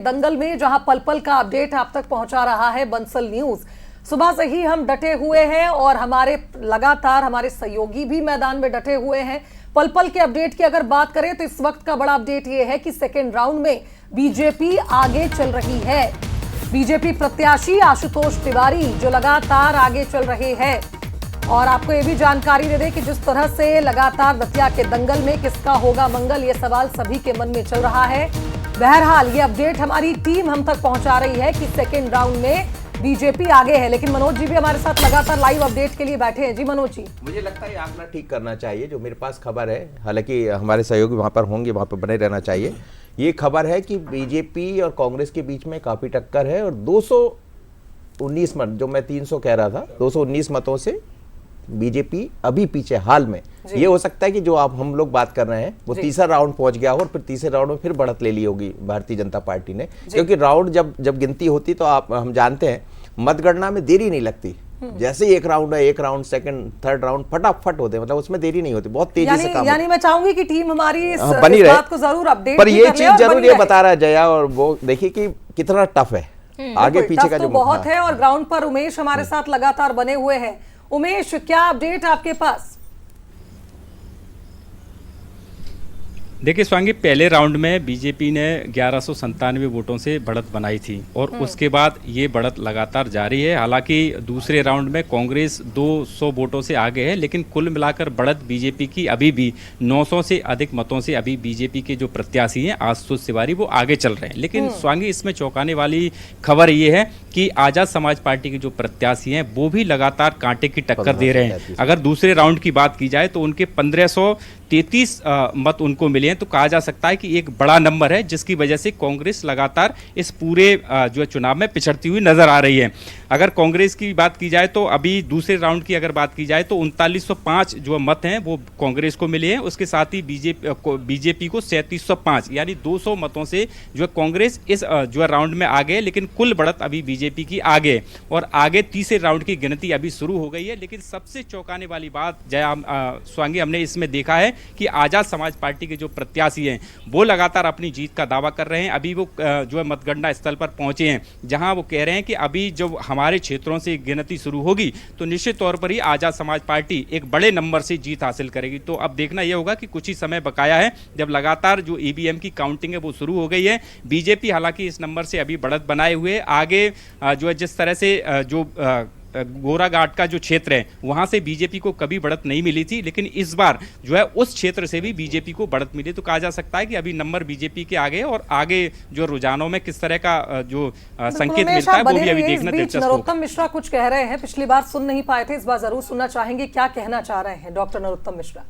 दंगल में जहां पल पल का अपडेट आप तक पहुंचा रहा है बंसल न्यूज। सुबह से ही हम डटे हुए हैं और लगातार हमारे सहयोगी भी मैदान में डटे हुए हैं। पल पल के अपडेट की अगर बात करें तो इस वक्त का बड़ा अपडेट यह है कि सेकेंड राउंड में बीजेपी आगे चल रही है। बीजेपी प्रत्याशी आशुतोष तिवारी जो लगातार आगे चल रहे हैं। और आपको यह भी जानकारी दे दें कि जिस तरह से लगातार दतिया के दंगल में किसका होगा मंगल, ये सवाल सभी के मन में चल रहा है। बहरहाल ये अपडेट हमारी टीम हम तक पहुंचा रही है कि सेकेंड राउंड में बीजेपी आगे है। लेकिन मनोज जी भी हमारे साथ लगातार लाइव अपडेट के लिए बैठे हैं। जी मनोज जी, मुझे लगता है आंकड़ा ठीक करना चाहिए। जो मेरे पास खबर है, हालांकि हमारे सहयोगी वहां पर होंगे, वहां पर बने रहना चाहिए। ये खबर है कि बीजेपी और कांग्रेस के बीच में काफी टक्कर है और 219 मत, जो मैं 300 कह रहा था, 219 मतों से बीजेपी अभी पीछे हाल में। ये हो सकता है कि जो आप हम लोग बात कर रहे हैं वो तीसरा राउंड पहुंच गया हो और फिर तीसरे राउंड में फिर बढ़त ले ली होगी भारतीय जनता पार्टी ने, क्योंकि राउंड जब गिनती होती तो हम जानते हैं मतगणना में देरी नहीं लगती। जैसे ही एक राउंड है, एक राउंड, सेकंड, थर्ड राउंड फटाफट होते हैं, मतलब उसमें देरी नहीं होती, बहुत तेजी से काम। यानी मैं चाहूंगी कि टीम हमारी इस बनी रहे, बात को जरूर अपडेट पर ये चीज जरूर ये बता रहा है जया, और वो देखिए कि कितना टफ है आगे पीछे का, जो बहुत है। और ग्राउंड पर उमेश हमारे साथ लगातार बने हुए हैं। उमेश, क्या अपडेट आपके पास? देखिए स्वांगी, पहले राउंड में बीजेपी ने 1197 वोटों से बढ़त बनाई थी और उसके बाद ये बढ़त लगातार जारी है। हालांकि दूसरे राउंड में कांग्रेस 200 वोटों से आगे है, लेकिन कुल मिलाकर बढ़त बीजेपी की अभी भी 900 से अधिक मतों से अभी बीजेपी के जो प्रत्याशी हैं आशुतोष तिवारी वो आगे चल रहे हैं। लेकिन स्वांगी, इसमें चौंकाने वाली खबर ये है कि आजाद समाज पार्टी के जो प्रत्याशी हैं वो भी लगातार कांटे की टक्कर दे रहे हैं। अगर दूसरे राउंड की बात की जाए तो उनके 1533 मत उनको मिले हैं, तो कहा जा सकता है कि एक बड़ा नंबर है, जिसकी वजह से कांग्रेस लगातार इस पूरे जो चुनाव में पिछड़ती हुई नजर आ रही है। अगर कांग्रेस की बात की जाए तो अभी दूसरे राउंड की अगर बात की जाए तो 3905 जो मत हैं वो कांग्रेस को मिले हैं। उसके साथ ही बीजेपी को 3705 यानी 200 मतों से जो कांग्रेस इस जो राउंड में आगे है, लेकिन कुल बढ़त अभी बीजेपी की आगे और आगे तीसरे राउंड की गिनती अभी शुरू हो गई है। लेकिन सबसे चौंकाने वाली बात जया स्वांगी हमने इसमें देखा है कि आजाद समाज पार्टी के जो प्रत्याशी हैं वो लगातार अपनी जीत का दावा कर रहे हैं। अभी वो जो है मतगणना स्थल पर पहुंचे हैं, जहां वो कह रहे हैं कि अभी जब हमारे क्षेत्रों से गिनती शुरू होगी तो निश्चित तौर पर ही आजाद समाज पार्टी एक बड़े नंबर से जीत हासिल करेगी। तो अब देखना यह होगा कि कुछ ही समय बकाया है जब लगातार जो ईवीएम की काउंटिंग है वो शुरू हो गई है। बीजेपी हालांकि इस नंबर से अभी बढ़त बनाए हुए आगे जो है, जिस तरह से जो गोराघाट का जो क्षेत्र है वहां से बीजेपी को कभी बढ़त नहीं मिली थी, लेकिन इस बार जो है उस क्षेत्र से भी बीजेपी को बढ़त मिली। तो कहा जा सकता है कि अभी नंबर बीजेपी के आगे और आगे जो रुझानों में किस तरह का जो संकेत मिलता है वो भी अभी देखना दिलचस्प होगा। नरोत्तम मिश्रा कुछ कह रहे हैं, पिछली बार सुन नहीं पाए थे, इस बार जरूर सुनना चाहेंगे। क्या कहना चाह रहे हैं डॉक्टर नरोत्तम मिश्रा?